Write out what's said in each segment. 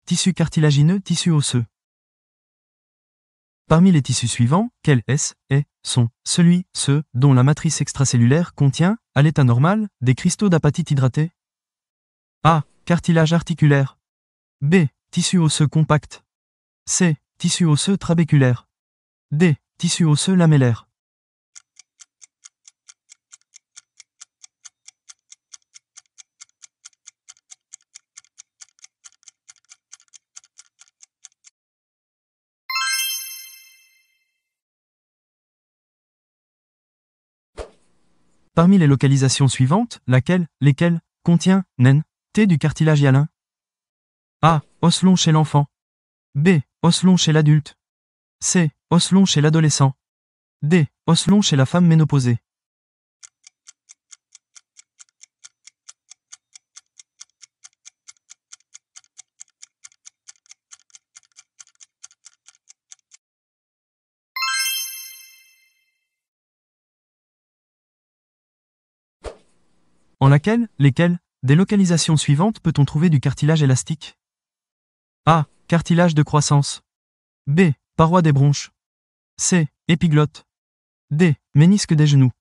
Tissu cartilagineux, tissu osseux. Parmi les tissus suivants, quel sont ceux dont la matrice extracellulaire contient, à l'état normal, des cristaux d'apatite hydratés? A. Cartilage articulaire. B. Tissu osseux compact. C. Tissu osseux trabéculaire. D. Tissu osseux lamellaire. Parmi les localisations suivantes, lesquelles contient T du cartilage hyalin? A. Os long chez l'enfant. B. Os long chez l'adulte. C. Os long chez l'adolescent. D. Os long chez la femme ménopausée. En lesquelles des localisations suivantes peut-on trouver du cartilage élastique? A. Cartilage de croissance. B. Paroi des bronches. C. Épiglotte. D. Ménisque des genoux.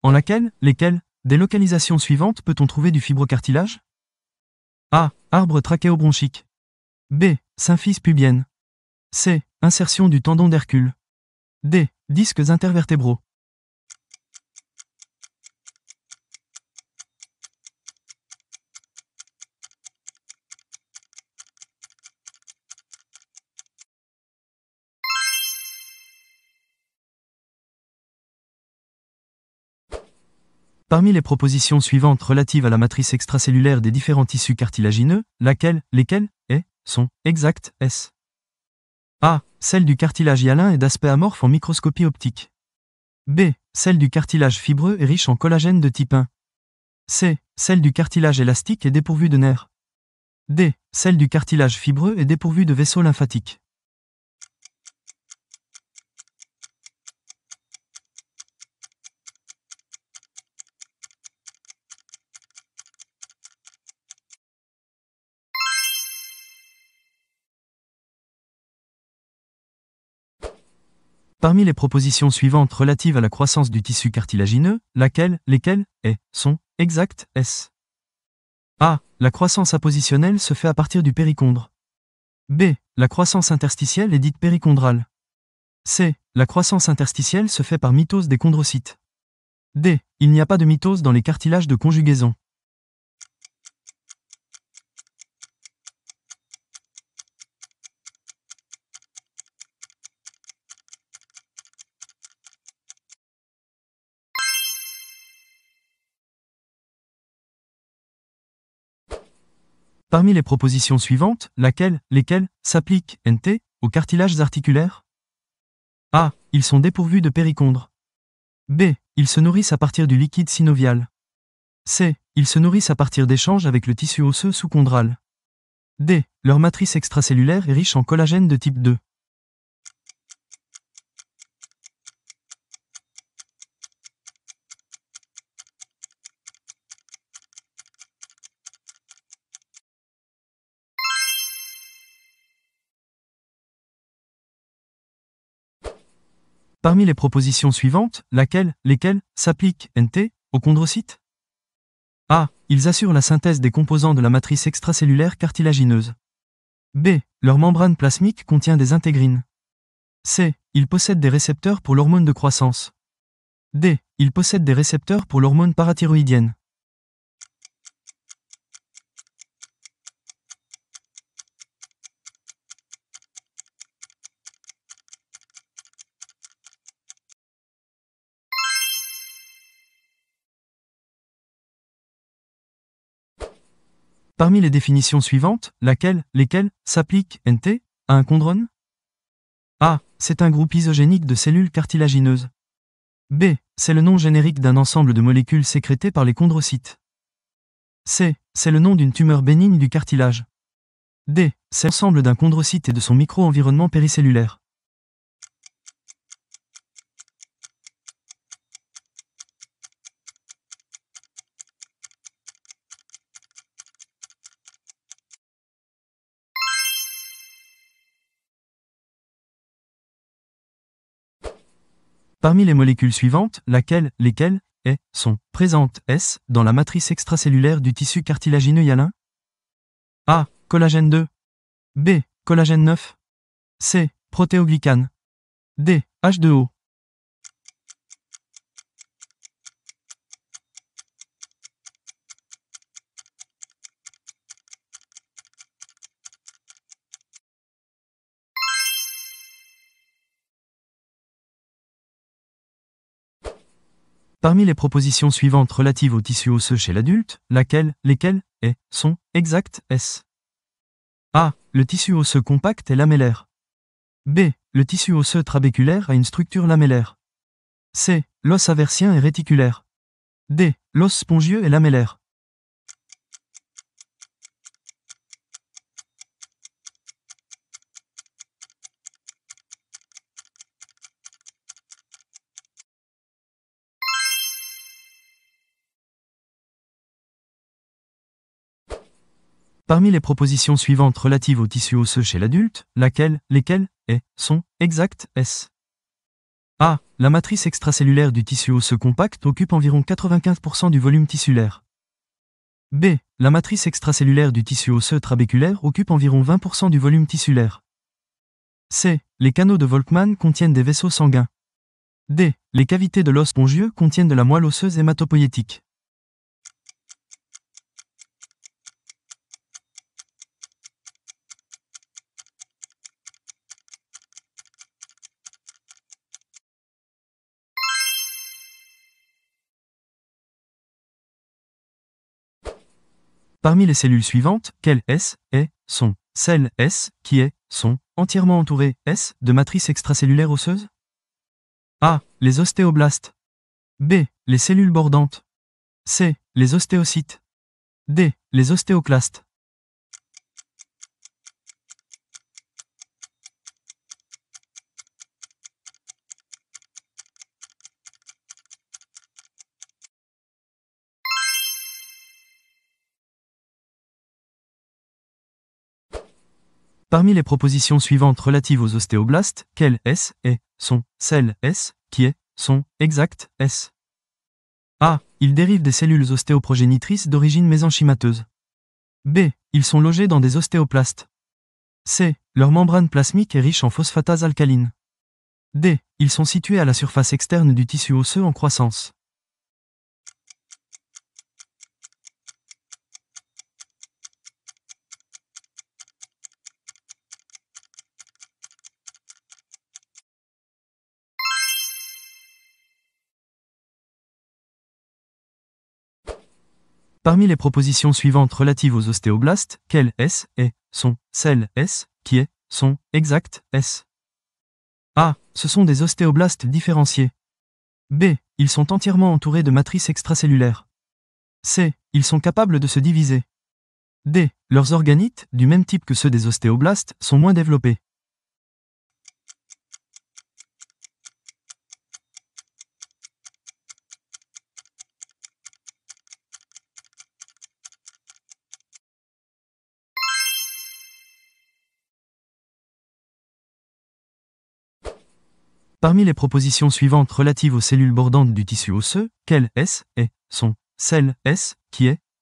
En lesquelles des localisations suivantes peut-on trouver du fibrocartilage? A. Arbre trachéobronchique. B. Symphyse pubienne. C. Insertion du tendon d'Hercule. D. Disques intervertébraux. Parmi les propositions suivantes relatives à la matrice extracellulaire des différents tissus cartilagineux, lesquelles sont exactes? A. Celle du cartilage hyalin est d'aspect amorphe en microscopie optique. B. Celle du cartilage fibreux est riche en collagène de type 1. C. Celle du cartilage élastique est dépourvue de nerfs. D. Celle du cartilage fibreux est dépourvue de vaisseaux lymphatiques. Parmi les propositions suivantes relatives à la croissance du tissu cartilagineux, lesquelles sont exactes? A. La croissance appositionnelle se fait à partir du périchondre. B. La croissance interstitielle est dite périchondrale. C. La croissance interstitielle se fait par mitose des chondrocytes. D. Il n'y a pas de mitose dans les cartilages de conjugaison. Parmi les propositions suivantes, lesquelles s'appliquent aux cartilages articulaires? A. Ils sont dépourvus de périchondre. B. Ils se nourrissent à partir du liquide synovial. C. Ils se nourrissent à partir d'échanges avec le tissu osseux sous-chondral. D. Leur matrice extracellulaire est riche en collagène de type 2. Parmi les propositions suivantes, lesquelles s'appliquent aux chondrocytes? A. Ils assurent la synthèse des composants de la matrice extracellulaire cartilagineuse. B. Leur membrane plasmique contient des intégrines. C. Ils possèdent des récepteurs pour l'hormone de croissance. D. Ils possèdent des récepteurs pour l'hormone parathyroïdienne. Parmi les définitions suivantes, lesquelles s'appliquent à un chondrone? A. C'est un groupe isogénique de cellules cartilagineuses. B. C'est le nom générique d'un ensemble de molécules sécrétées par les chondrocytes. C. C'est le nom d'une tumeur bénigne du cartilage. D. C'est l'ensemble d'un chondrocyte et de son micro-environnement péricellulaire. Parmi les molécules suivantes, lesquelles, sont présentes S dans la matrice extracellulaire du tissu cartilagineux hyalin? A. Collagène 2. B. Collagène 9. C. Protéoglycane. D. H2O. Parmi les propositions suivantes relatives au tissu osseux chez l'adulte, lesquelles, sont exactes S. A. Le tissu osseux compact est lamellaire. B. Le tissu osseux trabéculaire a une structure lamellaire. C. L'os aversien est réticulaire. D. L'os spongieux est lamellaire. Parmi les propositions suivantes relatives au tissu osseux chez l'adulte, lesquelles, sont exactes S. A. La matrice extracellulaire du tissu osseux compact occupe environ 95% du volume tissulaire. B. La matrice extracellulaire du tissu osseux trabéculaire occupe environ 20% du volume tissulaire. C. Les canaux de Volkmann contiennent des vaisseaux sanguins. D. Les cavités de l'os spongieux contiennent de la moelle osseuse hématopoïétique. Parmi les cellules suivantes, quelles sont celles sont entièrement entourées de matrices extracellulaires osseuses? A. Les ostéoblastes. B. Les cellules bordantes. C. Les ostéocytes. D. Les ostéoclastes. Parmi les propositions suivantes relatives aux ostéoblastes, quelles sont celles sont exactes S. A. Ils dérivent des cellules ostéoprogénitrices d'origine mésenchymateuse. B. Ils sont logés dans des ostéoplastes. C. Leur membrane plasmique est riche en phosphatase alcaline. D. Ils sont situés à la surface externe du tissu osseux en croissance. Parmi les propositions suivantes relatives aux ostéoblastes, quelles sont celles sont exactes S. A. Ce sont des ostéoblastes différenciés. B. Ils sont entièrement entourés de matrices extracellulaires. C. Ils sont capables de se diviser. D. Leurs organites, du même type que ceux des ostéoblastes, sont moins développés. Parmi les propositions suivantes relatives aux cellules bordantes du tissu osseux, quelles sont celles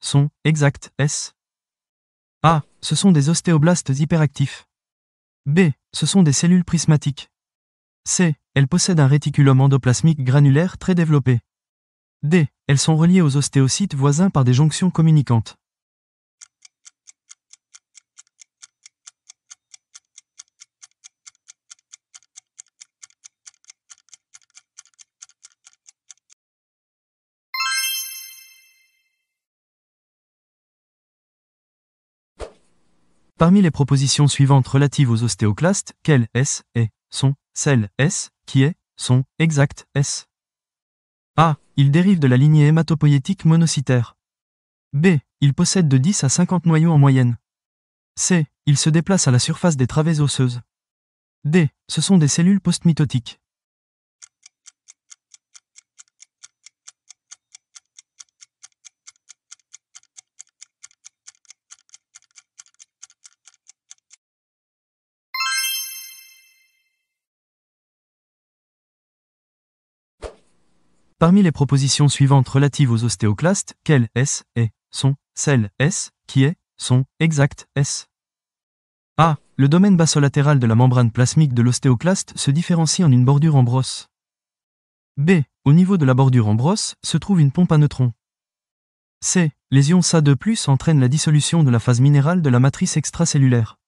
sont exactes S. A. Ce sont des ostéoblastes hyperactifs. B. Ce sont des cellules prismatiques. C. Elles possèdent un réticulum endoplasmique granulaire très développé. D. Elles sont reliées aux ostéocytes voisins par des jonctions communicantes. Parmi les propositions suivantes relatives aux ostéoclastes, quelles sont celles sont exactes S. A. Ils dérivent de la lignée hématopoïétique monocytaire. B. Il possède de 10 à 50 noyaux en moyenne. C. Il se déplace à la surface des travées osseuses. D. Ce sont des cellules postmitotiques. Parmi les propositions suivantes relatives aux ostéoclastes, quelle S est, sont, celle S, qui est, sont, exact S. A. Le domaine basolatéral de la membrane plasmique de l'ostéoclaste se différencie en une bordure en brosse. B. Au niveau de la bordure en brosse se trouve une pompe à neutrons. C. Les ions Sa2+ entraînent la dissolution de la phase minérale de la matrice extracellulaire.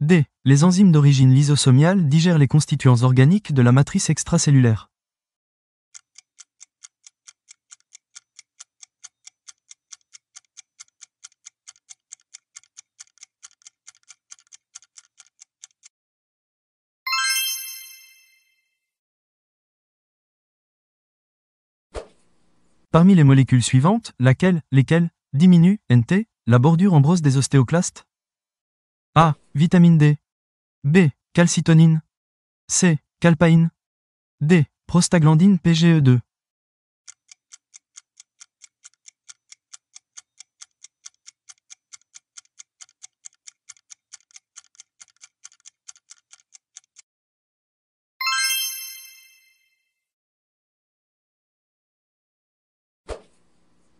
D. Les enzymes d'origine lysosomiale digèrent les constituants organiques de la matrice extracellulaire. Parmi les molécules suivantes, lesquelles diminuent, NT, la bordure en brosse des ostéoclastes? A. Vitamine D. B. Calcitonine. C. Calpaïne. D. Prostaglandine PGE2.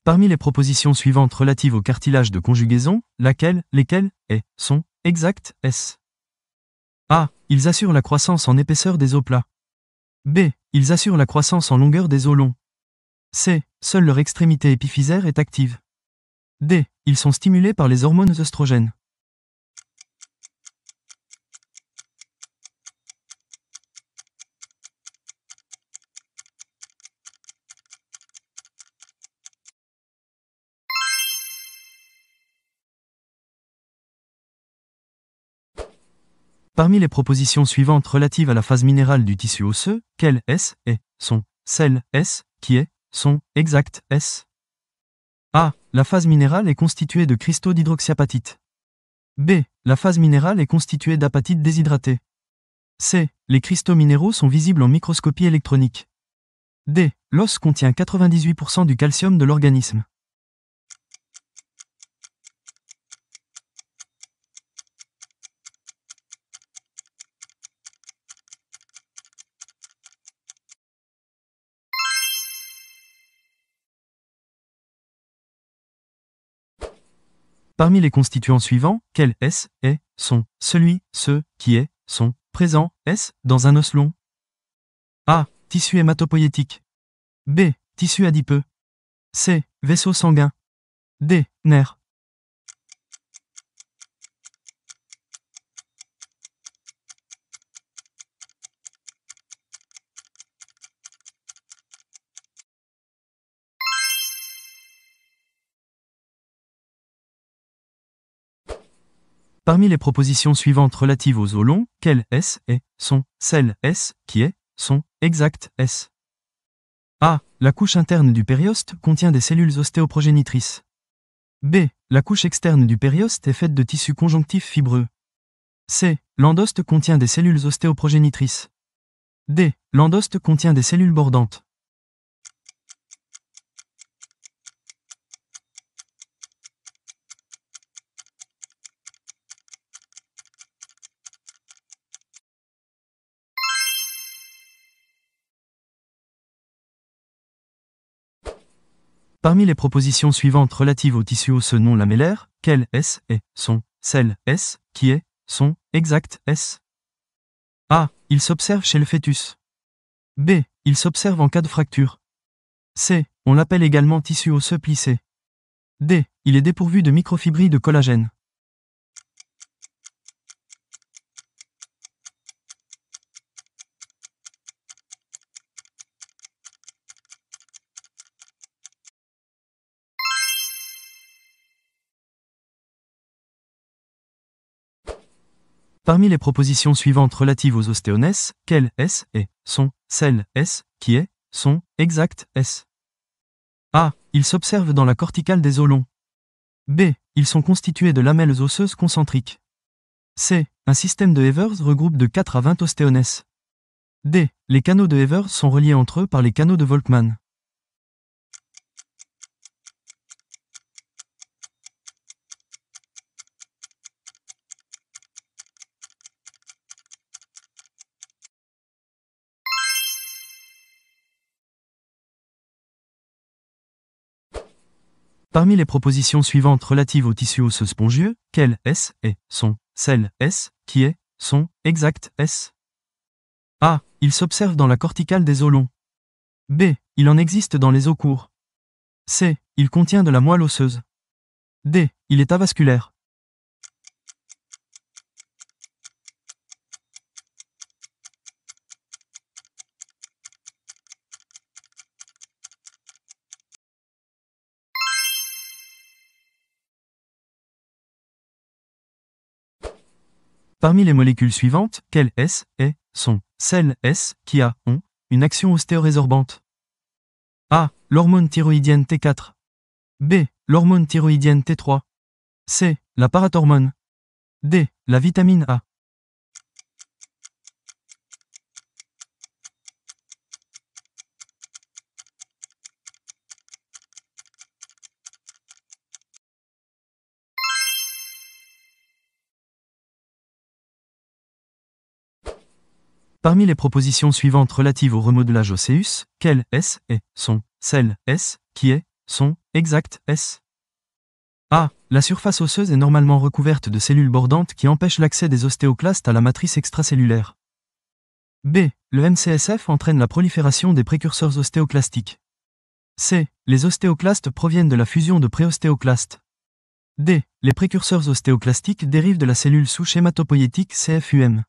Parmi les propositions suivantes relatives au cartilage de conjugaison, lesquelles, sont, exact, S. A. Ils assurent la croissance en épaisseur des os plats. B. Ils assurent la croissance en longueur des os longs. C. Seule leur extrémité épiphysaire est active. D. Ils sont stimulés par les hormones œstrogènes. Parmi les propositions suivantes relatives à la phase minérale du tissu osseux, quelle S est, sont, celle S, qui est, sont, exact S. A. La phase minérale est constituée de cristaux d'hydroxyapatite. B. La phase minérale est constituée d'apatite déshydratée. C. Les cristaux minéraux sont visibles en microscopie électronique. D. L'os contient 98% du calcium de l'organisme. Parmi les constituants suivants, quel S est, sont, celui, ce, qui est, sont, présents, S, dans un os long? A. Tissu hématopoïétique. B. Tissu adipeux. C. Vaisseau sanguin. D. Nerf. Parmi les propositions suivantes relatives aux os longs, quelle S est, sont, celle S, qui est, sont, exact S. A. La couche interne du périoste contient des cellules ostéoprogénitrices. B. La couche externe du périoste est faite de tissus conjonctifs fibreux. C. L'endoste contient des cellules ostéoprogénitrices. D. L'endoste contient des cellules bordantes. Parmi les propositions suivantes relatives au tissu osseux non lamellaire, quelle S est, sont, celle S, qui est, sont, exact S. A. Il s'observe chez le fœtus. B. Il s'observe en cas de fracture. C. On l'appelle également tissu osseux plissé. D. Il est dépourvu de microfibrilles de collagène. Parmi les propositions suivantes relatives aux ostéonèses, quelle S est, sont, celle S, qui est, sont, exact S. A. Il s'observe dans la corticale des os longs. B. Ils sont constitués de lamelles osseuses concentriques. C. Un système de Evers regroupe de 4 à 20 ostéonèses. D. Les canaux de Evers sont reliés entre eux par les canaux de Volkmann. Parmi les propositions suivantes relatives au tissu osseux spongieux, quel S est, sont, celle S, qui est, sont, exact S. A. Il s'observe dans la corticale des os longs. B. Il en existe dans les os courts. C. Il contient de la moelle osseuse. D. Il est avasculaire. Parmi les molécules suivantes, quelle S est, sont, celle S, qui a, ont, une action ostéorésorbante. A. L'hormone thyroïdienne T4. B. L'hormone thyroïdienne T3. C. La parathormone. D. La vitamine A. Parmi les propositions suivantes relatives au remodelage osseus, quelle S est, sont, celle S, qui est, sont, exact S. A. La surface osseuse est normalement recouverte de cellules bordantes qui empêchent l'accès des ostéoclastes à la matrice extracellulaire. B. Le MCSF entraîne la prolifération des précurseurs ostéoclastiques. C. Les ostéoclastes proviennent de la fusion de préostéoclastes. D. Les précurseurs ostéoclastiques dérivent de la cellule souche hématopoïétique CFUM.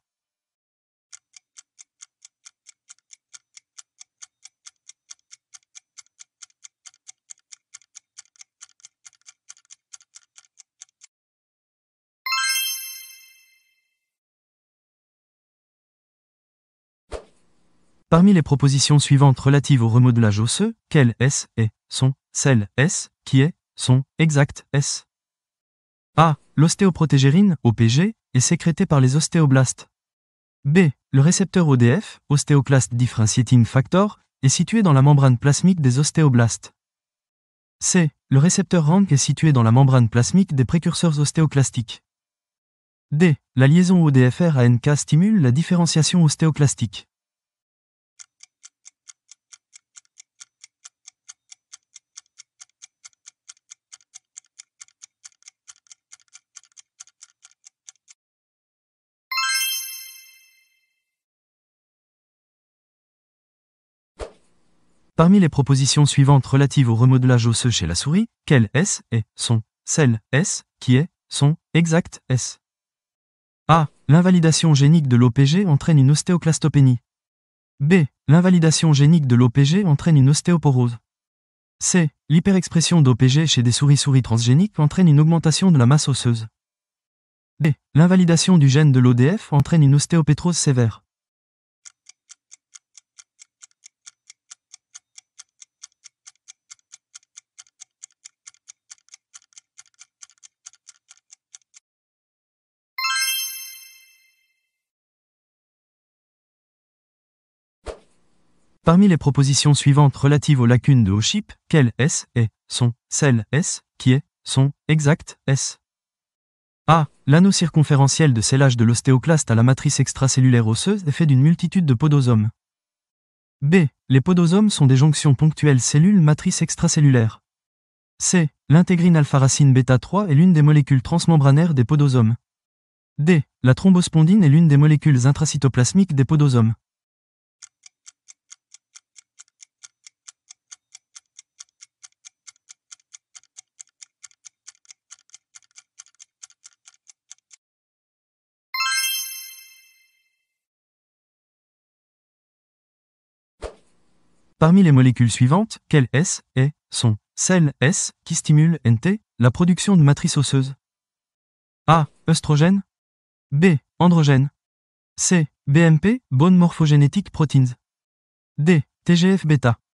Parmi les propositions suivantes relatives au remodelage osseux, quelle S est, sont, celle S, qui est, sont, exact S. A. L'ostéoprotégérine, OPG, est sécrétée par les ostéoblastes. B. Le récepteur ODF, Osteoclast Differentiating Factor, est situé dans la membrane plasmique des ostéoblastes. C. Le récepteur RANK est situé dans la membrane plasmique des précurseurs ostéoclastiques. D. La liaison ODFR à NK stimule la différenciation ostéoclastique. Parmi les propositions suivantes relatives au remodelage osseux chez la souris, quelle S est, sont, celle S, qui est, sont, exact S. A. L'invalidation génique de l'OPG entraîne une ostéoclastopénie. B. L'invalidation génique de l'OPG entraîne une ostéoporose. C. L'hyperexpression d'OPG chez des souris transgéniques entraîne une augmentation de la masse osseuse. D. L'invalidation du gène de l'ODF entraîne une ostéopétrose sévère. Parmi les propositions suivantes relatives aux lacunes de Hauchip, quelle S est, sont, celle S, qui est, sont, exact S. A. L'anneau circonférentiel de scellage de l'ostéoclaste à la matrice extracellulaire osseuse est fait d'une multitude de podosomes. B. Les podosomes sont des jonctions ponctuelles cellules-matrice extracellulaire. C. L'intégrine alpha-racine bêta-3 est l'une des molécules transmembranaires des podosomes. D. La thrombospondine est l'une des molécules intracytoplasmiques des podosomes. Parmi les molécules suivantes, quelle S est, sont, celles S, qui stimulent NT, la production de matrice osseuse. A. Œstrogène. B. Androgène. C. BMP, Bone Morphogenetic Proteins. D. TGF-bêta. «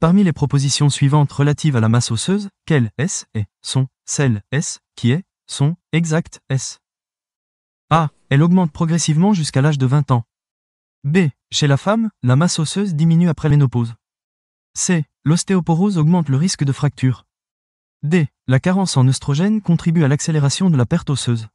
Parmi les propositions suivantes relatives à la masse osseuse, quelle S est, sont, celle S, qui est, sont, exact S. A. Elle augmente progressivement jusqu'à l'âge de 20 ans. B. Chez la femme, la masse osseuse diminue après la ménopause. C. L'ostéoporose augmente le risque de fracture. D. La carence en œstrogène contribue à l'accélération de la perte osseuse.